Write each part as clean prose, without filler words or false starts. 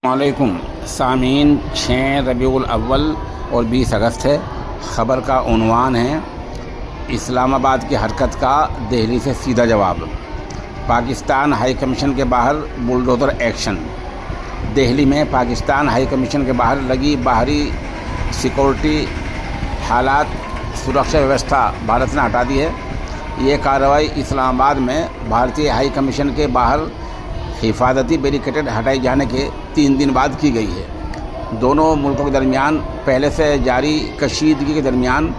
علیکم سامعین، 6 ربیع الاول اور 20 اگست ہے۔ خبر کا عنوان ہے اسلام آباد کی حرکت کا دہلی سے سیدھا جواب، پاکستان ہائی کمیشن کے باہر بلڈوزر ایکشن۔ دہلی میں پاکستان ہائی کمیشن کے باہر لگی باہری سیکورٹی حالات سرکشا ویوستھا بھارت نے ہٹا دی ہے۔ یہ کارروائی اسلام آباد میں بھارتی ہائی کمیشن کے باہر حفاظتی بیریکیڈ ہٹائے جانے کے 3 دن بعد کی گئی ہے۔ دونوں ملکوں کے درمیان پہلے سے جاری کشیدگی کے درمیان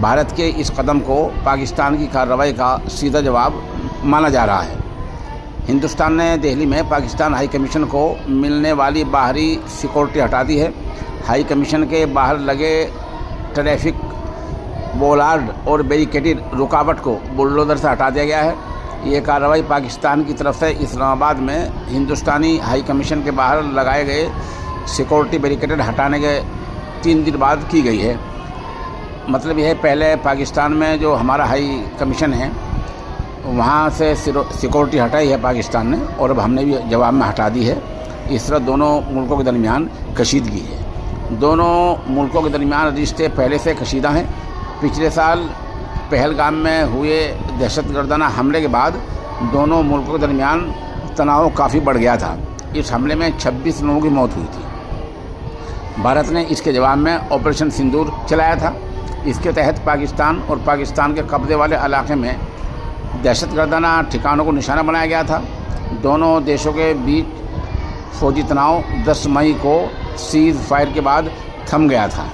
بھارت کے اس قدم کو پاکستان کی کارروائی کا سیدھا جواب مانا جا رہا ہے۔ ہندوستان نے دہلی میں پاکستان ہائی کمیشن کو ملنے والی باہری سیکورٹی ہٹا دی ہے۔ ہائی کمیشن کے باہر لگے ٹریفک بولارڈ اور بیریکیڈ رکاوٹ کو بلڈوزر سے ہٹا دیا گیا ہے۔ یہ کارروائی پاکستان کی طرف سے اسلام آباد میں ہندوستانی ہائی کمیشن کے باہر لگائے گئے سیکورٹی بیریکیڈ ہٹانے کے 3 دن بعد کی گئی ہے۔ مطلب یہ ہے، پہلے پاکستان میں جو ہمارا ہائی کمیشن ہے وہاں سے سیکورٹی ہٹائی ہے پاکستان نے، اور اب ہم نے بھی جواب میں ہٹا دی ہے۔ اس طرح دونوں ملکوں کے درمیان کشیدگی ہے۔ دونوں ملکوں کے درمیان رشتے پہلے سے کشیدہ ہیں۔ پچھلے سال پہلگام میں ہوئے دہشت گردانہ حملے کے بعد دونوں ملکوں کے درمیان تناؤ کافی بڑھ گیا تھا۔ اس حملے میں 26 لوگوں کی موت ہوئی تھی۔ بھارت نے اس کے جواب میں آپریشن سندور چلایا تھا۔ اس کے تحت پاکستان اور پاکستان کے قبضے والے علاقے میں دہشت گردانہ ٹھکانوں کو نشانہ بنایا گیا تھا۔ دونوں دیشوں کے بیچ فوجی تناؤ 10 مئی کو سیز فائر کے بعد تھم گیا تھا۔